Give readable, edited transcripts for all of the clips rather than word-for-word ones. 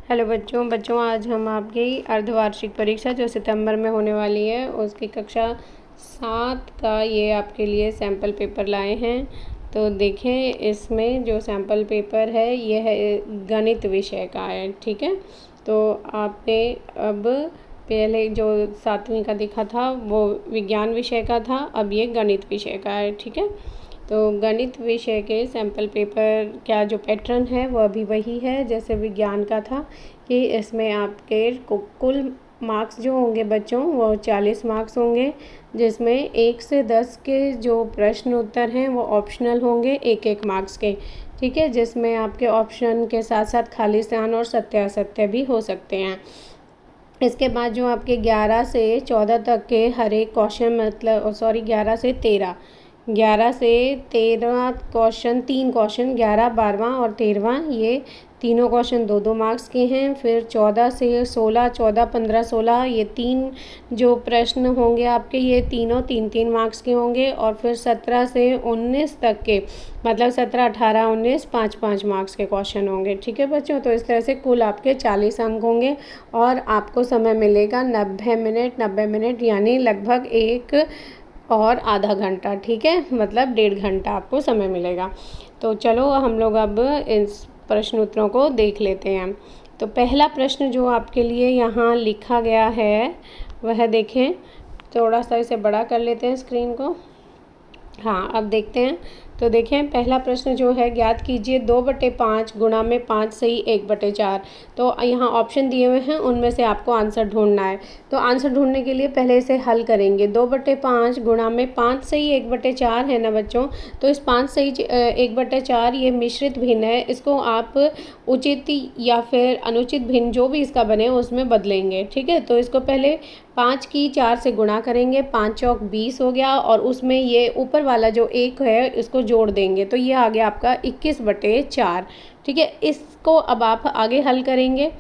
Hello बच्चों आज हम आपकी अर्धवार्षिक परीक्षा जो सितंबर में होने वाली है उसकी कक्षा 7 का ये आपके लिए सैम्पल पेपर लाए हैं। तो देखें, इसमें जो सैम्पल पेपर है ये है गणित विषय का है। ठीक है, तो आपने अब पहले जो 7वीं का दिखा था वो विज्ञान विषय का था, अब ये गणित विषय का है। ठीक है, तो गणित विषय के सैम्पल पेपर का जो पैटर्न है वो अभी वही है जैसे विज्ञान का था, कि इसमें आपके कुल मार्क्स जो होंगे बच्चों वो 40 मार्क्स होंगे, जिसमें 1 से 10 के जो प्रश्न उत्तर हैं वो ऑप्शनल होंगे 1-1 मार्क्स के। ठीक है, जिसमें आपके ऑप्शन के साथ साथ खाली स्थान और सत्यासत्य भी हो सकते हैं। इसके बाद जो आपके 11 से 14 तक के हर एक क्वेश्चन 11 से 13 क्वेश्चन, 3 क्वेश्चन 11, 12वां और 13वां, ये तीनों क्वेश्चन 2-2 मार्क्स के हैं। फिर 14 से 16, 14, 15, 16 ये 3 जो प्रश्न होंगे आपके ये तीनों 3-3 मार्क्स के होंगे। और फिर 17 से 19 तक के मतलब 17, 18, 19 5-5 मार्क्स के क्वेश्चन होंगे। ठीक है बच्चों, तो इस तरह से कुल आपके 40 अंक होंगे और आपको समय मिलेगा 90 मिनट यानी लगभग 1 और आधा घंटा। ठीक है, मतलब 1.5 घंटा आपको समय मिलेगा। तो चलो हम लोग अब इस प्रश्न उत्तरों को देख लेते हैं। तो पहला प्रश्न जो आपके लिए यहाँ लिखा गया है वह देखें, थोड़ा सा इसे बड़ा कर लेते हैं स्क्रीन को। हाँ, अब देखते हैं। तो देखें, पहला प्रश्न जो है, ज्ञात कीजिए 2/5 गुणा में 5 सही 1/4। तो यहाँ ऑप्शन दिए हुए हैं, उनमें से आपको आंसर ढूंढना है। तो आंसर ढूंढने के लिए पहले इसे हल करेंगे। 2/5 गुणा में 5 सही 1/4 है ना बच्चों, तो इस 5 सही 1/4 ये मिश्रित भिन्न है, इसको आप उचित या फिर अनुचित भिन्न जो भी इसका बने उसमें बदलेंगे। ठीक है, तो इसको पहले 5 की 4 से गुणा करेंगे, 5 चौक 20 हो गया, और उसमें ये ऊपर वाला जो 1 है इसको जोड़ देंगे, तो ये आ गया आपका 21/4। ठीक है, इसको अब आप आगे हल करेंगे।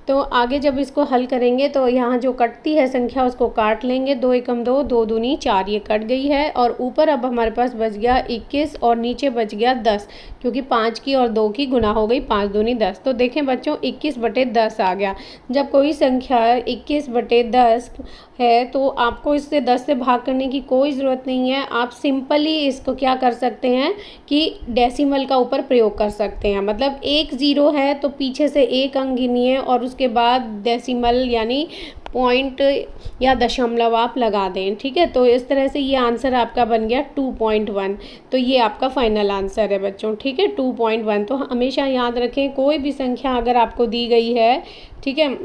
तो आगे जब इसको हल करेंगे तो यहाँ जो कटती है संख्या उसको काट लेंगे, 2 एकम 2, 2 दूनी 4, ये कट गई है। और ऊपर अब हमारे पास बच गया 21 और नीचे बच गया 10, क्योंकि 5 की और 2 की गुना हो गई, 5 दूनी 10। तो देखें बच्चों, 21/10 आ गया। जब कोई संख्या 21/10 है तो आपको इससे 10 से भाग करने की कोई ज़रूरत नहीं है। आप सिंपली इसको क्या कर सकते हैं कि डेसिमल का ऊपर प्रयोग कर सकते हैं। मतलब 1 0 है तो पीछे से 1 अंक गिनिए और उसके बाद डेसिमल यानी पॉइंट या दशमलव आप लगा दें। ठीक है, तो इस तरह से ये आंसर आपका बन गया 2.1। तो ये आपका फाइनल आंसर है बच्चों। ठीक है, 2.1। तो हमेशा याद रखें, कोई भी संख्या अगर आपको दी गई है, ठीक है,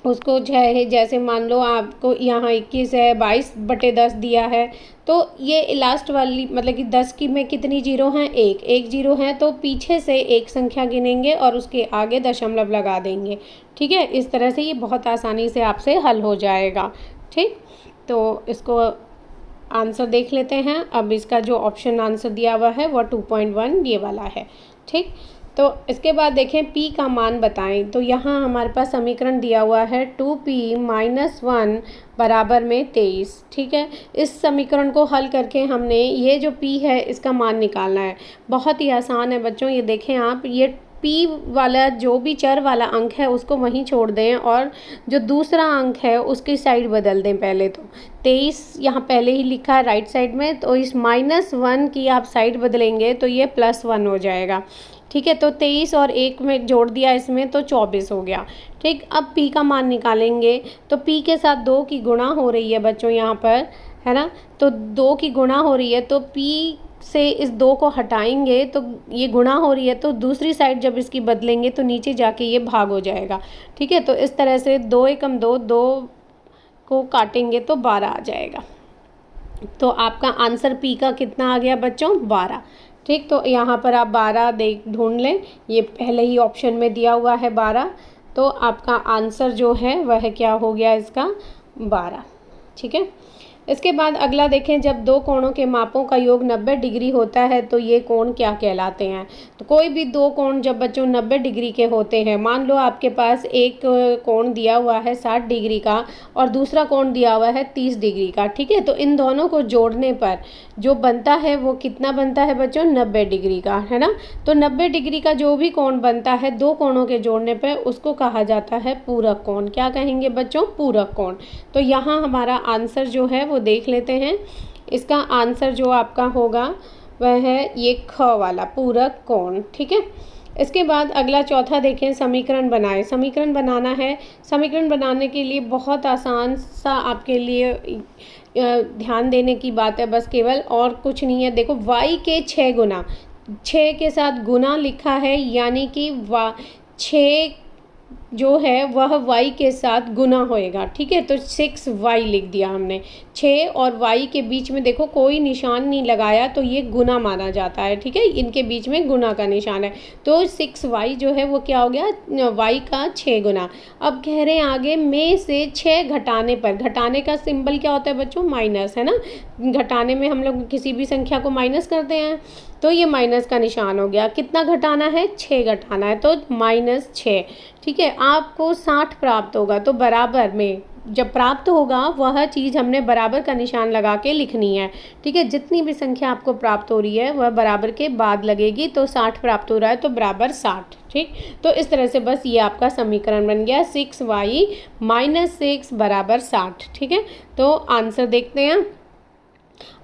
उसको चाहे जैसे मान लो आपको यहाँ 21 है, 22/10 दिया है, तो ये लास्ट वाली मतलब कि 10 की में कितनी जीरो हैं, एक जीरो है, तो पीछे से एक संख्या गिनेंगे और उसके आगे दशमलव लगा देंगे। ठीक है, इस तरह से ये बहुत आसानी से आपसे हल हो जाएगा। ठीक, तो इसको आंसर देख लेते हैं। अब इसका जो ऑप्शन आंसर दिया हुआ है वह 2.1 ये वाला है। ठीक, तो इसके बाद देखें p का मान बताएं। तो यहाँ हमारे पास समीकरण दिया हुआ है 2p - 1 बराबर में 23। ठीक है, इस समीकरण को हल करके हमने ये जो p है इसका मान निकालना है। बहुत ही आसान है बच्चों, ये देखें आप, ये p वाला जो भी चर वाला अंक है उसको वहीं छोड़ दें और जो दूसरा अंक है उसकी साइड बदल दें। पहले तो 23 यहाँ पहले ही लिखा है राइट साइड में, तो इस -1 की आप साइड बदलेंगे तो ये +1 हो जाएगा। ठीक है, तो 23 और 1 में जोड़ दिया इसमें तो 24 हो गया। ठीक, अब p का मान निकालेंगे तो p के साथ 2 की गुणा हो रही है बच्चों यहाँ पर, है ना, तो 2 की गुणा हो रही है, तो p से इस 2 को हटाएंगे तो ये गुणा हो रही है, तो दूसरी साइड जब इसकी बदलेंगे तो नीचे जाके ये भाग हो जाएगा। ठीक है, तो इस तरह से 2 एकम 2, 2 को काटेंगे तो 12 आ जाएगा। तो आपका आंसर p का कितना आ गया बच्चों, 12। ठीक, तो यहाँ पर आप 12 ढूंढ लें, ये पहले ही ऑप्शन में दिया हुआ है 12, तो आपका आंसर जो है वह क्या हो गया इसका, 12। ठीक है, इसके बाद अगला देखें, जब दो कोणों के मापों का योग 90 डिग्री होता है तो ये कोण क्या कहलाते हैं। तो कोई भी दो कोण जब बच्चों 90 डिग्री के होते हैं, मान लो आपके पास एक कोण दिया हुआ है 60 डिग्री का और दूसरा कोण दिया हुआ है 30 डिग्री का, ठीक है। तो इन दोनों को जोड़ने पर जो बनता है वो कितना बनता है बच्चों, 90 डिग्री का, है ना। तो 90 डिग्री का जो भी कोण बनता है दो कोणों के जोड़ने पर, उसको कहा जाता है पूरक कोण। क्या कहेंगे बच्चों, पूरक कोण। तो यहाँ हमारा आंसर जो है वो देख लेते हैं। इसका आंसर जो आपका होगा वह है ये ख वाला, पूरक कोण, ठीक है। इसके बाद अगला चौथा देखें, समीकरण बनाएं। समीकरण बनाना है। समीकरण बनाने के लिए बहुत आसान सा आपके लिए ध्यान देने की बात है बस केवल, और कुछ नहीं है। देखो y के 6 गुना, 6 के साथ गुना लिखा है, यानी कि 6 जो है वह y के साथ गुना होएगा, ठीक है। तो 6y लिख दिया हमने। 6 और y के बीच में देखो कोई निशान नहीं लगाया, तो ये गुना माना जाता है, ठीक है। इनके बीच में गुना का निशान है, तो 6y जो है वो क्या हो गया, y का 6 गुना। अब कह रहे हैं आगे, में से 6 घटाने पर, घटाने का सिंबल क्या होता है बच्चों, माइनस, है ना। घटाने में हम लोग किसी भी संख्या को माइनस करते हैं, तो ये माइनस का निशान हो गया। कितना घटाना है, 6 घटाना है, तो -6, ठीक है। आपको 60 प्राप्त होगा, तो बराबर में जब प्राप्त होगा वह चीज़ हमने बराबर का निशान लगा के लिखनी है, ठीक है। जितनी भी संख्या आपको प्राप्त हो रही है वह बराबर के बाद लगेगी, तो 60 प्राप्त हो रहा है तो बराबर 60, ठीक। तो इस तरह से बस ये आपका समीकरण बन गया, 6y - 6 बराबर 60, ठीक है। तो आंसर देखते हैं।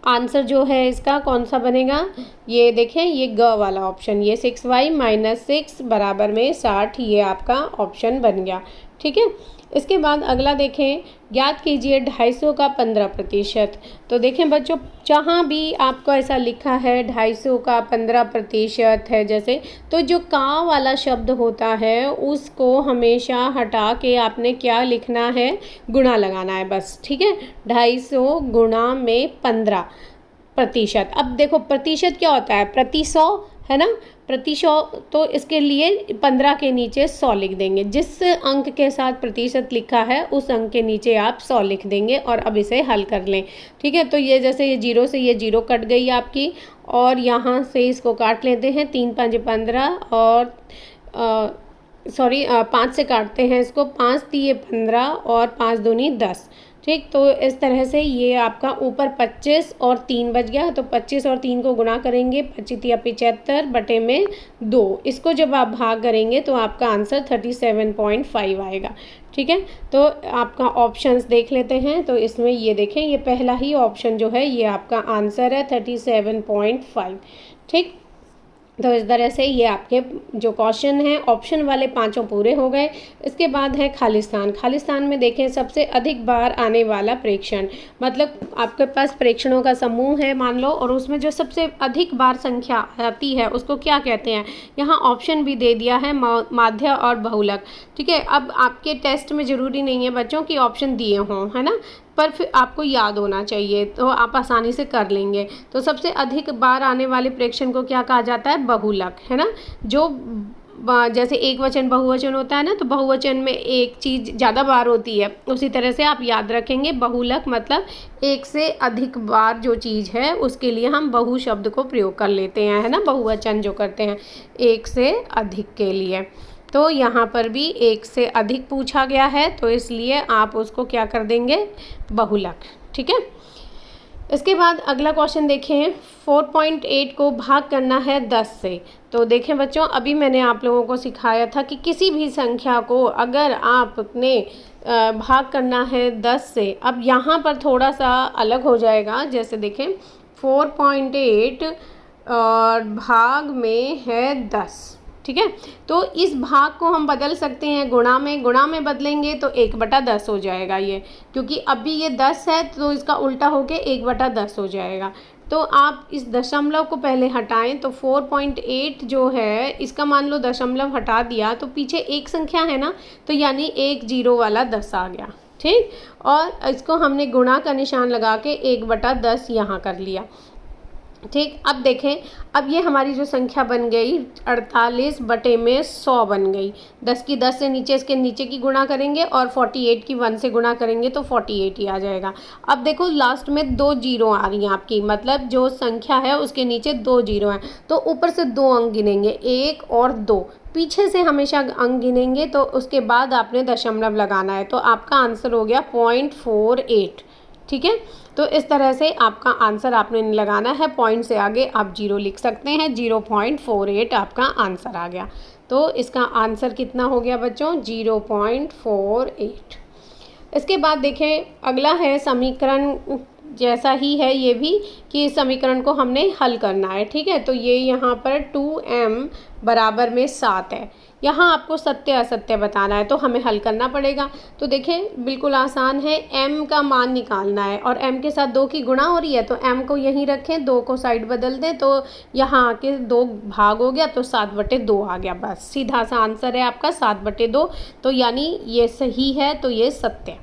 आंसर जो है इसका कौन सा बनेगा, ये देखें, ये ग वाला ऑप्शन, ये 6y - 6 बराबर में 60, ये आपका ऑप्शन बन गया, ठीक है। इसके बाद अगला देखें, ज्ञात कीजिए 250 का 15%। तो देखें बच्चों, जहाँ भी आपको ऐसा लिखा है 250 का 15% है जैसे, तो जो का वाला शब्द होता है उसको हमेशा हटा के आपने क्या लिखना है, गुणा लगाना है बस, ठीक है। 250 गुणा में 15%। अब देखो प्रतिशत क्या होता है, प्रति 100, है ना, प्रति 100। तो इसके लिए 15 के नीचे 100 लिख देंगे। जिस अंक के साथ प्रतिशत लिखा है उस अंक के नीचे आप 100 लिख देंगे, और अब इसे हल कर लें, ठीक है। तो ये जैसे ये 0 से ये 0 कट गई आपकी, और यहाँ से इसको काट लेते हैं, 3 × 5 = 15, और 5 से काटते हैं इसको, 5 × 3 = 15 और 5 × 2 = 10, ठीक। तो इस तरह से ये आपका ऊपर 25 और 3 बच गया, तो 25 और 3 को गुणा करेंगे, 25 × 75 बटे में 2, इसको जब आप भाग करेंगे तो आपका आंसर 37.5 आएगा, ठीक है। तो आपका ऑप्शंस देख लेते हैं। तो इसमें ये देखें, ये पहला ही ऑप्शन जो है ये आपका आंसर है 37.5, ठीक। तो इस तरह से ये आपके जो क्वेश्चन हैं ऑप्शन वाले 5 पूरे हो गए। इसके बाद है खालिस्तान। खालिस्तान में देखें, सबसे अधिक बार आने वाला प्रेक्षण, मतलब आपके पास प्रेक्षणों का समूह है मान लो, और उसमें जो सबसे अधिक बार संख्या आती है उसको क्या कहते हैं। यहाँ ऑप्शन भी दे दिया है, माध्य और बहुलक, ठीक है। अब आपके टेस्ट में ज़रूरी नहीं है बच्चों की ऑप्शन दिए हों, है ना, पर फिर आपको याद होना चाहिए, तो आप आसानी से कर लेंगे। तो सबसे अधिक बार आने वाले प्रेक्षण को क्या कहा जाता है, बहुलक, है ना। जो जैसे एक वचन बहुवचन होता है ना, तो बहुवचन में एक चीज़ ज़्यादा बार होती है, उसी तरह से आप याद रखेंगे, बहुलक मतलब एक से अधिक बार जो चीज़ है उसके लिए हम बहु शब्द को प्रयोग कर लेते हैं, है ना, बहुवचन जो करते हैं एक से अधिक के लिए। तो यहाँ पर भी एक से अधिक पूछा गया है, तो इसलिए आप उसको क्या कर देंगे, बहुलक, ठीक है। इसके बाद अगला क्वेश्चन देखें, 4.8 को भाग करना है 10 से। तो देखें बच्चों, अभी मैंने आप लोगों को सिखाया था कि किसी भी संख्या को अगर आपने भाग करना है 10 से, अब यहाँ पर थोड़ा सा अलग हो जाएगा। जैसे देखें 4.8 और भाग में है 10, ठीक है। तो इस भाग को हम बदल सकते हैं गुणा में, गुणा में बदलेंगे तो 1/10 हो जाएगा ये, क्योंकि अभी ये 10 है तो इसका उल्टा होके 1/10 हो जाएगा। तो आप इस दशमलव को पहले हटाएं, तो 4.8 जो है इसका मान लो दशमलव हटा दिया तो पीछे एक संख्या है ना, तो यानी 1 0 वाला 10 आ गया, ठीक। और इसको हमने गुणा का निशान लगा के 1/10 यहाँ कर लिया। ठीक, अब देखें, अब ये हमारी जो संख्या बन गई 48 बटे में 100 बन गई। 10 की 10 से नीचे इसके नीचे की गुणा करेंगे और 48 की 1 से गुणा करेंगे तो 48 ही आ जाएगा। अब देखो लास्ट में 2 जीरो आ रही हैं आपकी, मतलब जो संख्या है उसके नीचे 2 जीरो हैं, तो ऊपर से 2 अंक गिनेंगे, 1 और 2। पीछे से हमेशा अंक गिनेंगे, तो उसके बाद आपने दशमलव लगाना है, तो आपका आंसर हो गया 0.48। ठीक है, तो इस तरह से आपका आंसर आपने लगाना है, पॉइंट से आगे आप जीरो लिख सकते हैं। 0.48 आपका आंसर आ गया। तो इसका आंसर कितना हो गया बच्चों? 0.48। इसके बाद देखें, अगला है समीकरण, जैसा ही है ये भी, कि इस समीकरण को हमने हल करना है। ठीक है, तो ये यहाँ पर 2m बराबर में 7 है। यहाँ आपको सत्य असत्य बताना है, तो हमें हल करना पड़ेगा। तो देखें बिल्कुल आसान है, m का मान निकालना है और m के साथ 2 की गुणा हो रही है, तो m को यहीं रखें, 2 को साइड बदल दें, तो यहाँ आके 2 भाग हो गया, तो 7/2 आ गया। बस सीधा सा आंसर है आपका 7/2। तो यानी ये सही है, तो ये सत्य।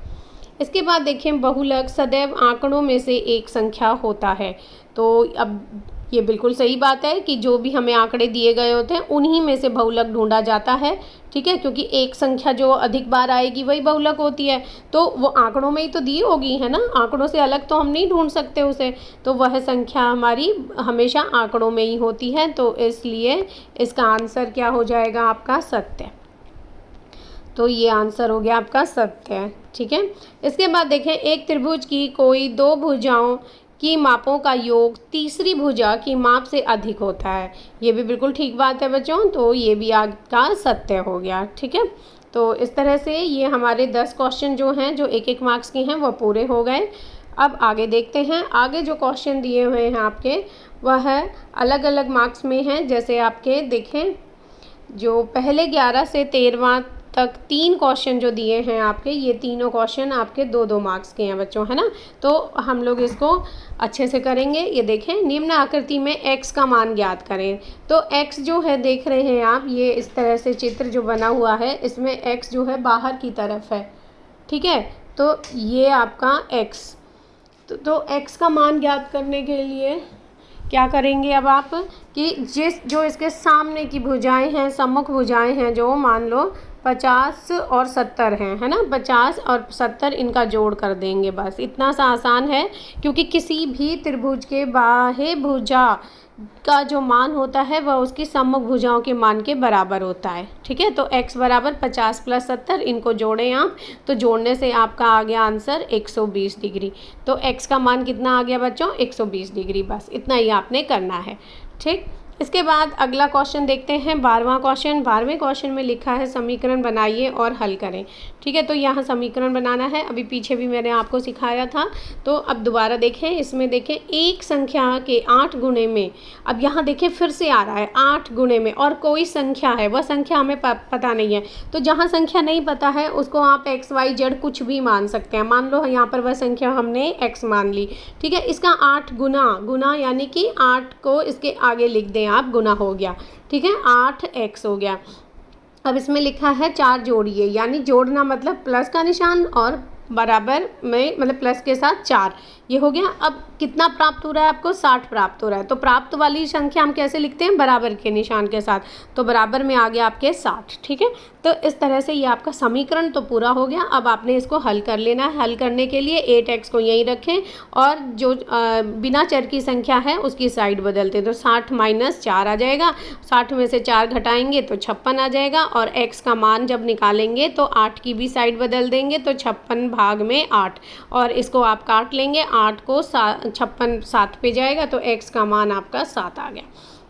इसके बाद देखें, बहुलक सदैव आंकड़ों में से एक संख्या होता है। तो अब ये बिल्कुल सही बात है कि जो भी हमें आंकड़े दिए गए होते हैं उन्हीं में से बहुलक ढूंढा जाता है। ठीक है, क्योंकि एक संख्या जो अधिक बार आएगी वही बहुलक होती है, तो वो आंकड़ों में ही तो दी होगी, है ना, आंकड़ों से अलग तो हम नहीं ढूंढ सकते उसे, तो वह संख्या हमारी हमेशा आंकड़ों में ही होती है, तो इसलिए इसका आंसर क्या हो जाएगा आपका? सत्य। तो ये आंसर हो गया आपका सत्य। ठीक है, इसके बाद देखें, एक त्रिभुज की कोई 2 भुजाओं की मापों का योग तीसरी भुजा की माप से अधिक होता है। ये भी बिल्कुल ठीक बात है बच्चों, तो ये भी आपका सत्य हो गया। ठीक है, तो इस तरह से ये हमारे 10 क्वेश्चन जो हैं, जो 1-1 मार्क्स के हैं, वो पूरे हो गए। अब आगे देखते हैं, आगे जो क्वेश्चन दिए हुए हैं आपके, वह अलग अलग मार्क्स में हैं। जैसे आपके देखें, जो पहले 11 से 13वां तक 3 क्वेश्चन जो दिए हैं आपके, ये तीनों क्वेश्चन आपके 2-2 मार्क्स के हैं बच्चों, है ना। तो हम लोग इसको अच्छे से करेंगे। ये देखें, निम्न आकृति में x का मान ज्ञात करें। तो x जो है, देख रहे हैं आप, ये इस तरह से चित्र जो बना हुआ है, इसमें x जो है बाहर की तरफ है। ठीक है, तो ये आपका x, तो x का मान ज्ञात करने के लिए क्या करेंगे अब आप, कि जो इसके सामने की भुजाएं हैं, सम्मुख भुजाएं हैं, जो मान लो 50 और 70 हैं, है ना, 50 और 70 इनका जोड़ कर देंगे। बस इतना सा आसान है, क्योंकि किसी भी त्रिभुज के बाह्य भुजा का जो मान होता है वह उसकी सम्मुख भुजाओं के मान के बराबर होता है। ठीक है, तो x बराबर 50 + 70, इनको जोड़ें आप, तो जोड़ने से आपका आ गया आंसर 120 डिग्री। तो x का मान कितना आ गया बच्चों? 120 डिग्री। बस इतना ही आपने करना है। ठीक, इसके बाद अगला क्वेश्चन देखते हैं, 12वां क्वेश्चन। 12वें क्वेश्चन में लिखा है समीकरण बनाइए और हल करें। ठीक है, तो यहाँ समीकरण बनाना है, अभी पीछे भी मैंने आपको सिखाया था, तो अब दोबारा देखें। इसमें देखें, एक संख्या के 8 गुणे में, अब यहाँ देखें फिर से आ रहा है 8 गुणे में, और कोई संख्या है, वह संख्या हमें पता नहीं है। तो जहाँ संख्या नहीं पता है उसको आप x y z कुछ भी मान सकते हैं। मान लो यहाँ पर वह संख्या हमने x मान ली। ठीक है, इसका 8 गुना यानी कि 8 को इसके आगे लिख दें आप, गुना हो गया। ठीक है, 8x हो गया। अब इसमें लिखा है 4 जोड़िए, यानी जोड़ना मतलब प्लस का निशान और बराबर में, मतलब प्लस के साथ 4, ये हो गया। अब कितना प्राप्त हो रहा है आपको? 60 प्राप्त हो रहा है। तो प्राप्त वाली संख्या हम कैसे लिखते हैं? बराबर के निशान के साथ, तो बराबर में आ गया आपके 60। ठीक है, तो इस तरह से ये आपका समीकरण तो पूरा हो गया। अब आपने इसको हल कर लेना है। हल करने के लिए 8x को यहीं रखें और जो बिना चर की संख्या है उसकी साइड बदलते, तो 60 - 4 आ जाएगा। 60 में से 4 घटाएंगे तो 56 आ जाएगा, और x का मान जब निकालेंगे तो 8 की भी साइड बदल देंगे, तो 56 भाग में 8, और इसको आप काट लेंगे, 8 को 56 7 पे जाएगा, तो x का मान आपका 7 आ गया।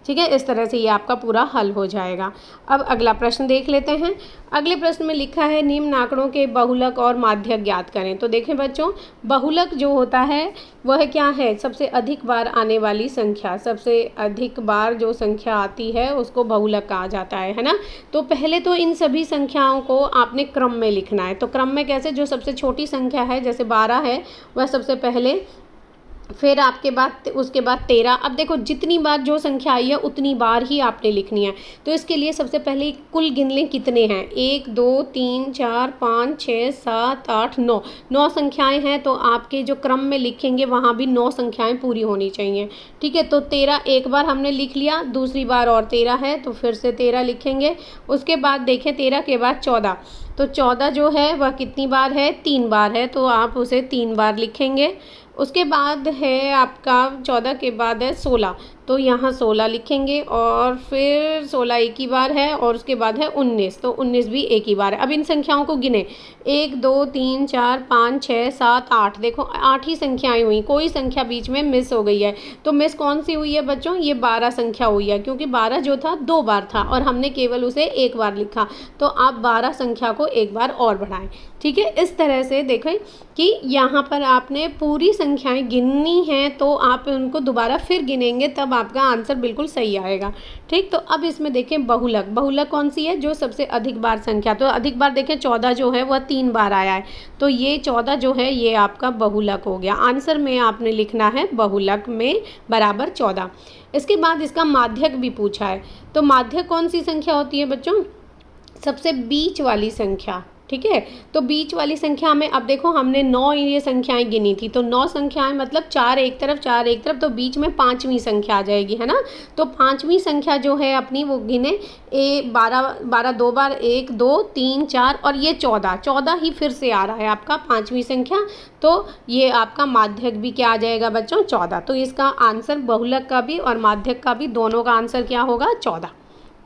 ठीक है, इस तरह से ये आपका पूरा हल हो जाएगा। अब अगला प्रश्न देख लेते हैं। अगले प्रश्न में लिखा है निम्न आंकड़ों के बहुलक और माध्यक ज्ञात करें। तो देखें बच्चों, बहुलक जो होता है वह क्या है? सबसे अधिक बार आने वाली संख्या, सबसे अधिक बार जो संख्या आती है उसको बहुलक कहा जाता है ना। तो पहले तो इन सभी संख्याओं को आपने क्रम में लिखना है। तो क्रम में कैसे? जो सबसे छोटी संख्या है, जैसे 12 है, वह सबसे पहले फिर आपके बाद उसके बाद 13। अब देखो जितनी बार जो संख्या आई है उतनी बार ही आपने लिखनी है। तो इसके लिए सबसे पहले कुल गिन लें कितने हैं, 1 2 3 4 5 6 7 8 9, 9 संख्याएं हैं। तो आपके जो क्रम में लिखेंगे वहाँ भी 9 संख्याएं पूरी होनी चाहिए। ठीक है, तो 13 एक बार हमने लिख लिया, दूसरी बार और 13 है तो फिर से 13 लिखेंगे। उसके बाद देखें 13 के बाद 14, तो 14 जो है वह कितनी बार है, 3 बार है, तो आप उसे 3 बार लिखेंगे। उसके बाद है आपका 14 के बाद है 16, तो यहाँ 16 लिखेंगे। और फिर 16 एक ही बार है और उसके बाद है 19, तो 19 भी एक ही बार है। अब इन संख्याओं को गिने, 1 2 3 4 5 6 7 8, देखो 8 ही संख्याएं हुई, कोई संख्या बीच में मिस हो गई है। तो मिस कौन सी हुई है बच्चों, ये 12 संख्या हुई है, क्योंकि 12 जो था 2 बार था और हमने केवल उसे एक बार लिखा। तो आप 12 संख्या को एक बार और बढ़ाएं। ठीक है, इस तरह से देखें कि यहाँ पर आपने पूरी संख्याएं गिननी हैं, तो आप उनको दोबारा फिर गिनेंगे तब आपका आंसर बिल्कुल सही आएगा। ठीक, तो अब इसमें देखें बहुलक, बहुलक कौन सी है, जो सबसे अधिक बार संख्या, तो अधिक बार देखें 14 जो है वह 3 बार आया है, तो ये 14 जो है ये आपका बहुलक हो गया। आंसर में आपने लिखना है बहुलक में बराबर 14। इसके बाद इसका माध्यक भी पूछा है, तो माध्यक कौन सी संख्या होती है बच्चों, सबसे बीच वाली संख्या। ठीक है, तो बीच वाली संख्या में अब देखो हमने 9 ये संख्याएं गिनी थी, तो 9 संख्याएं मतलब 4 एक तरफ 4 एक तरफ, तो बीच में 5वीं संख्या आ जाएगी, है ना। तो 5वीं संख्या जो है अपनी वो गिने, 12 दो बार 1 2 3 4 और ये 14 ही फिर से आ रहा है आपका 5वीं संख्या। तो ये आपका माध्यक भी क्या आ जाएगा बच्चों, 14। तो इसका आंसर बहुलक का भी और माध्यक का भी दोनों का आंसर क्या होगा, 14।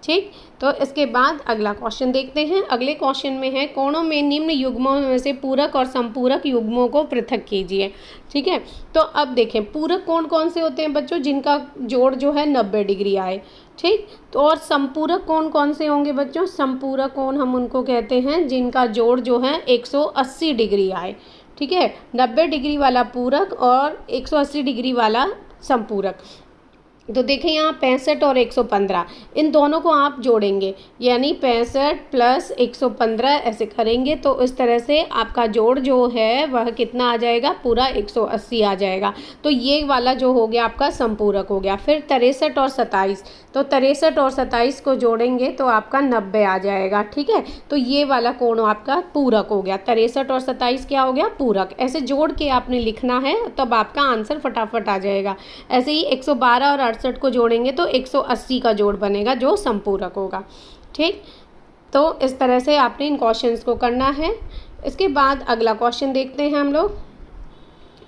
ठीक, तो इसके बाद अगला क्वेश्चन देखते हैं। अगले क्वेश्चन में है कोणों में निम्न युग्मों में से पूरक और संपूरक युग्मों को पृथक कीजिए। ठीक है, तो अब देखें पूरक कोण कौन से होते हैं बच्चों, जिनका जोड़ जो है 90 डिग्री आए। ठीक, तो और संपूरक कोण कौन से होंगे बच्चों, संपूरक कोण हम उनको कहते हैं जिनका जोड़ जो है 180 डिग्री आए। ठीक है, 90 डिग्री वाला पूरक और 180 डिग्री वाला संपूरक। तो देखें यहाँ 65 और 115, इन दोनों को आप जोड़ेंगे, यानी 65 प्लस 115 ऐसे करेंगे, तो इस तरह से आपका जोड़ जो है वह कितना आ जाएगा, पूरा 180 आ जाएगा। तो ये वाला जो हो गया आपका संपूरक हो गया। फिर 63 और 27, तो 63 और 27 को जोड़ेंगे तो आपका 90 आ जाएगा। ठीक है, तो ये वाला कोण आपका पूरक हो गया, 63 और 27 क्या हो गया, पूरक। ऐसे जोड़ के आपने लिखना है, तब आपका आंसर फटाफट आ जाएगा। ऐसे ही 112 और 68 को जोड़ेंगे तो 180 का जोड़ बनेगा जो संपूरक होगा। ठीक, तो इस तरह से आपने इन क्वेश्चंस को करना है। इसके बाद अगला क्वेश्चन देखते हैं हम लोग,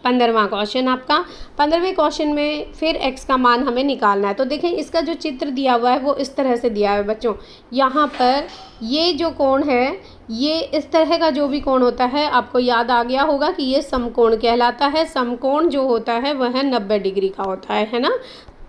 15वां क्वेश्चन आपका। 15वें क्वेश्चन में फिर x का मान हमें निकालना है। तो देखें इसका जो चित्र दिया हुआ है वो इस तरह से दिया है बच्चों। यहाँ पर ये जो कोण है, ये इस तरह का जो भी कोण होता है, आपको याद आ गया होगा कि ये समकोण कहलाता है। समकोण जो होता है वह 90 डिग्री का होता है ना।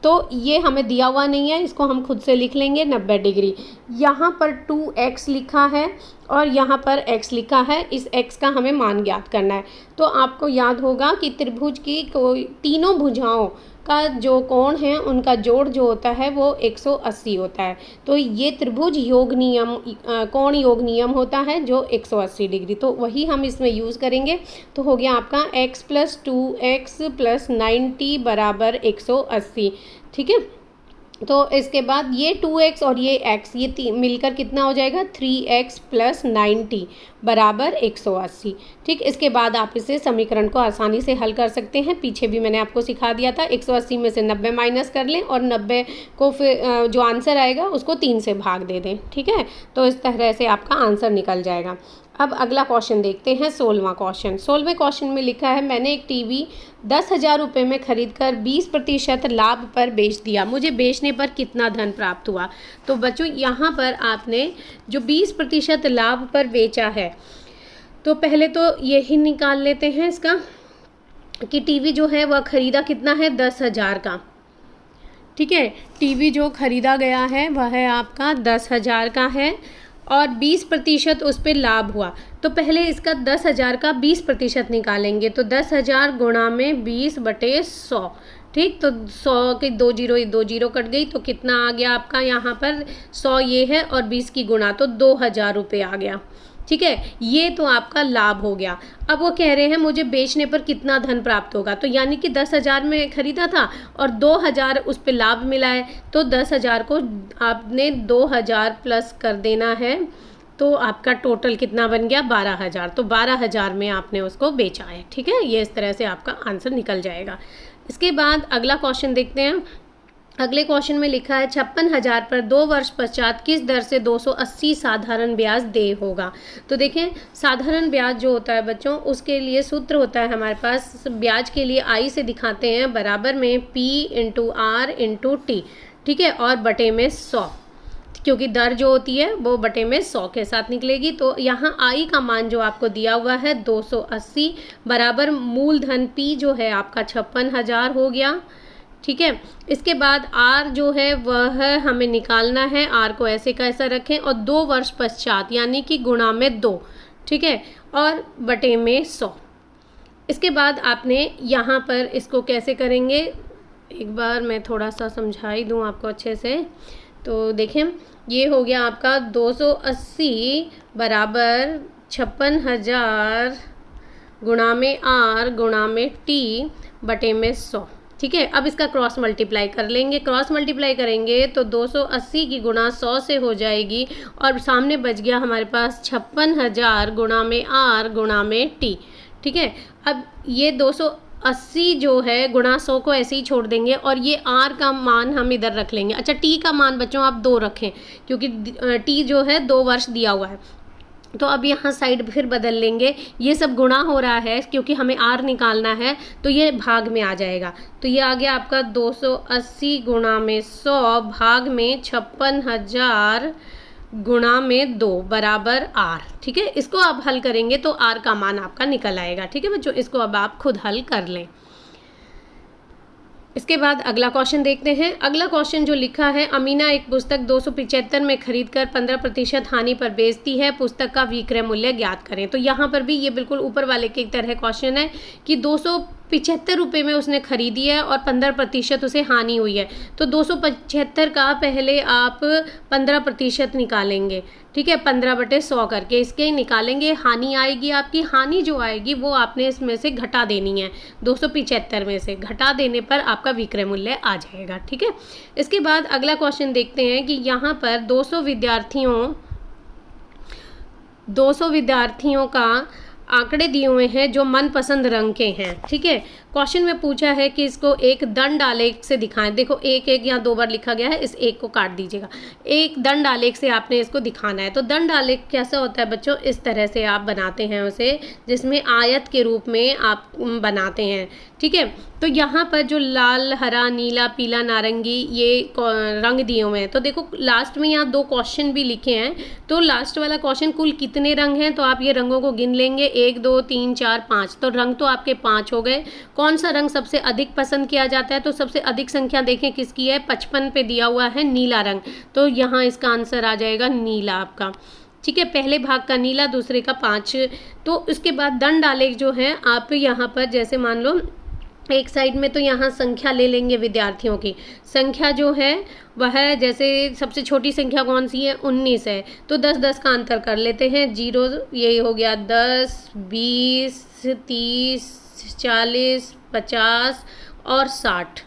तो ये हमें दिया हुआ नहीं है, इसको हम खुद से लिख लेंगे 90 डिग्री। यहाँ पर 2x लिखा है और यहाँ पर x लिखा है, इस x का हमें मान ज्ञात करना है। तो आपको याद होगा कि त्रिभुज की कोई तीनों भुजाओं का जो कोण है उनका जोड़ जो होता है वो 180 होता है। तो ये त्रिभुज योग नियम, कोण योग नियम होता है जो 180 डिग्री, तो वही हम इसमें यूज़ करेंगे। तो हो गया आपका x + 2x + 90 बराबर 180। ठीक है, तो इसके बाद ये 2x और ये x ये मिलकर कितना हो जाएगा, 3x + 90 बराबर 180। ठीक, इसके बाद आप इसे समीकरण को आसानी से हल कर सकते हैं। पीछे भी मैंने आपको सिखा दिया था, 180 में से 90 माइनस कर लें और 90 को फिर जो आंसर आएगा उसको 3 से भाग दे दें। ठीक है, तो इस तरह से आपका आंसर निकल जाएगा। अब अगला क्वेश्चन देखते हैं, 16वां क्वेश्चन। 16वें क्वेश्चन में लिखा है मैंने एक टीवी 10,000 रुपये में खरीदकर 20% लाभ पर बेच दिया, मुझे बेचने पर कितना धन प्राप्त हुआ। तो बच्चों यहाँ पर आपने जो 20% लाभ पर बेचा है, तो पहले तो यही निकाल लेते हैं इसका कि टीवी जो है वह खरीदा कितना है, 10,000 का। ठीक है, टीवी जो खरीदा गया है वह है आपका 10,000 का है और 20% उस पर लाभ हुआ। तो पहले इसका 10,000 का 20% निकालेंगे, तो 10,000 गुणा में 20/100। ठीक, तो 100 के 2 जीरो कट गई, तो कितना आ गया आपका यहाँ पर 100 ये है और 20 की गुणा, तो 2,000 रुपये आ गया। ठीक है, ये तो आपका लाभ हो गया। अब वो कह रहे हैं मुझे बेचने पर कितना धन प्राप्त होगा, तो यानी कि 10,000 में खरीदा था और 2,000 उस पे लाभ मिला है, तो 10,000 को आपने 2,000 प्लस कर देना है, तो आपका टोटल कितना बन गया 12,000। तो 12,000 में आपने उसको बेचा है। ठीक है, ये इस तरह से आपका आंसर निकल जाएगा। इसके बाद अगला क्वेश्चन देखते हैं। अगले क्वेश्चन में लिखा है 56,000 पर 2 वर्ष पश्चात किस दर से 280 साधारण ब्याज देय होगा। तो देखें, साधारण ब्याज जो होता है बच्चों, उसके लिए सूत्र होता है हमारे पास। ब्याज के लिए आई से दिखाते हैं बराबर में P into R into T. ठीक है, और बटे में 100, क्योंकि दर जो होती है वो बटे में 100 के साथ निकलेगी। तो यहाँ आई का मान जो आपको दिया हुआ है 280 बराबर मूलधन P जो है आपका 56,000 हो गया। ठीक है, इसके बाद आर जो है वह हमें निकालना है। आर को ऐसे का ऐसा रखें और 2 वर्ष पश्चात यानी कि गुणा में 2। ठीक है, और बटे में 100। इसके बाद आपने यहाँ पर इसको कैसे करेंगे, एक बार मैं थोड़ा सा समझा ही दूँ आपको अच्छे से। तो देखें, ये हो गया आपका 280 बराबर 56,000 गुणा में आर गुणा में टी बटे में 100। ठीक है, अब इसका क्रॉस मल्टीप्लाई कर लेंगे। क्रॉस मल्टीप्लाई करेंगे तो 280 की गुणा 100 से हो जाएगी और सामने बच गया हमारे पास 56,000 गुणा में आर गुणा में टी। ठीक है, अब ये 280 जो है गुणा 100 को ऐसे ही छोड़ देंगे और ये आर का मान हम इधर रख लेंगे। अच्छा, टी का मान बच्चों आप 2 रखें, क्योंकि टी जो है 2 वर्ष दिया हुआ है। तो अब यहाँ साइड फिर बदल लेंगे, ये सब गुणा हो रहा है क्योंकि हमें आर निकालना है, तो ये भाग में आ जाएगा। तो ये आ गया आपका 280 गुणा में 100 भाग में 56,000 गुणा में 2 बराबर आर। ठीक है, इसको आप हल करेंगे तो आर का मान आपका निकल आएगा। ठीक है बच्चों, इसको अब आप खुद हल कर लें। इसके बाद अगला क्वेश्चन देखते हैं। अगला क्वेश्चन जो लिखा है, अमीना एक पुस्तक 275 में खरीदकर 15% हानि पर बेचती है, पुस्तक का विक्रय मूल्य ज्ञात करें। तो यहाँ पर भी ये बिल्कुल ऊपर वाले के तरह क्वेश्चन है कि 275 रुपये में उसने खरीदी है और 15% उसे हानि हुई है। तो 275 का पहले आप 15% निकालेंगे। ठीक है, 15/100 करके इसके निकालेंगे। हानि आएगी आपकी, हानि जो आएगी वो आपने इसमें से घटा देनी है। 275 में से घटा देने पर आपका विक्रय मूल्य आ जाएगा। ठीक है, इसके बाद अगला क्वेश्चन देखते हैं कि यहाँ पर 200 विद्यार्थियों का आंकड़े दिए हुए हैं जो मनपसंद रंग के हैं। ठीक है, क्वेश्चन में पूछा है कि इसको एक दंड आलेख से दिखाएं। देखो एक यहाँ 2 बार लिखा गया है, इस एक को काट दीजिएगा। एक दंड आलेख से आपने इसको दिखाना है। तो दंड आलेख कैसा होता है बच्चों, इस तरह से आप बनाते हैं उसे, जिसमें आयत के रूप में आप बनाते हैं। ठीक है, तो यहाँ पर जो लाल, हरा, नीला, पीला, नारंगी ये रंग दिए हुए हैं। तो देखो लास्ट में यहाँ 2 क्वेश्चन भी लिखे हैं। तो लास्ट वाला क्वेश्चन कुल कितने रंग हैं, तो आप ये रंगों को गिन लेंगे, 1 2 3 4 5। तो रंग तो आपके 5 हो गए। कौन सा रंग सबसे अधिक पसंद किया जाता है, तो सबसे अधिक संख्या देखें किसकी है, 55 पे दिया हुआ है नीला रंग। तो यहाँ इसका आंसर आ जाएगा नीला आपका। ठीक है, पहले भाग का नीला, दूसरे का 5। तो उसके बाद दंड आलेख जो है आप यहाँ पर जैसे मान लो एक साइड में तो यहाँ संख्या ले लेंगे विद्यार्थियों की। संख्या जो है वह जैसे सबसे छोटी संख्या कौन सी है, 19 है। तो 10-10 का अंतर कर लेते हैं। 0 ये हो गया 10, 20, 30, 40, 50 और 60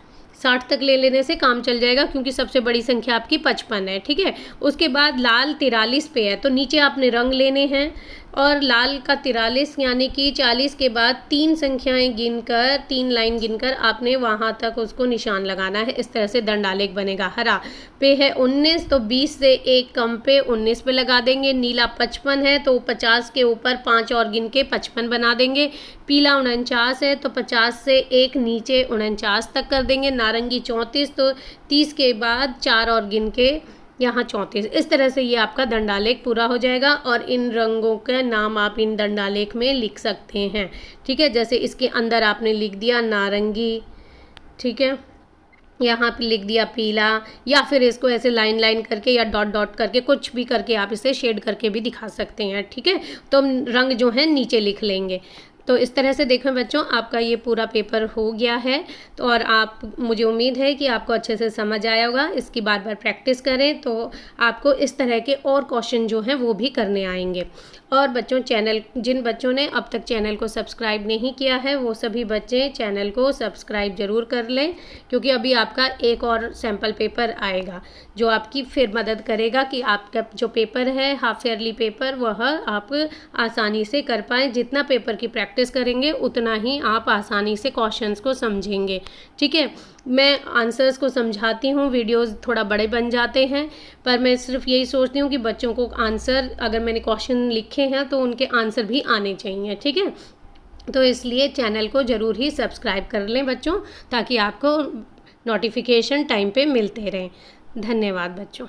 तक ले लेने से काम चल जाएगा, क्योंकि सबसे बड़ी संख्या आपकी 55 है। ठीक है, उसके बाद लाल 43 पे है, तो नीचे आपने रंग लेने हैं और लाल का 43 यानी कि 40 के बाद 3 संख्याएं गिनकर, 3 लाइन गिनकर आपने वहां तक उसको निशान लगाना है। इस तरह से दंड आलेख बनेगा। हरा पे है 19, तो 20 से 1 कम पे 19 पे लगा देंगे। नीला 55 है, तो 50 के ऊपर 5 और गिन के 55 बना देंगे। पीला 49 है, तो 50 से 1 नीचे 49 तक कर देंगे। नारंगी 34, तो 30 के बाद 4 और गिन के यहाँ 34। इस तरह से ये आपका दंडालेख पूरा हो जाएगा और इन रंगों के नाम आप इन दंडालेख में लिख सकते हैं। ठीक है, जैसे इसके अंदर आपने लिख दिया नारंगी, ठीक है, यहाँ पे लिख दिया पीला, या फिर इसको ऐसे लाइन लाइन करके या डॉट डॉट करके कुछ भी करके आप इसे शेड करके भी दिखा सकते हैं। ठीक है, तो रंग जो है नीचे लिख लेंगे। तो इस तरह से देखें बच्चों, आपका ये पूरा पेपर हो गया है। तो और आप, मुझे उम्मीद है कि आपको अच्छे से समझ आया होगा। इसकी बार बार प्रैक्टिस करें तो आपको इस तरह के और क्वेश्चन जो हैं वो भी करने आएंगे। और बच्चों जिन बच्चों ने अब तक चैनल को सब्सक्राइब नहीं किया है वो सभी बच्चे चैनल को सब्सक्राइब ज़रूर कर लें, क्योंकि अभी आपका एक और सैम्पल पेपर आएगा जो आपकी फिर मदद करेगा कि आपका जो पेपर है हाफ ईयरली पेपर वह आप आसानी से कर पाएँ। जितना पेपर की प्रैक्टिस करेंगे उतना ही आप आसानी से क्वेश्चंस को समझेंगे। ठीक है, मैं आंसर्स को समझाती हूँ, वीडियोस थोड़ा बड़े बन जाते हैं, पर मैं सिर्फ यही सोचती हूँ कि बच्चों को आंसर, अगर मैंने क्वेश्चन लिखे हैं तो उनके आंसर भी आने चाहिए। ठीक है, तो इसलिए चैनल को ज़रूर ही सब्सक्राइब कर लें बच्चों, ताकि आपको नोटिफिकेशन टाइम पे मिलते रहें। धन्यवाद बच्चों।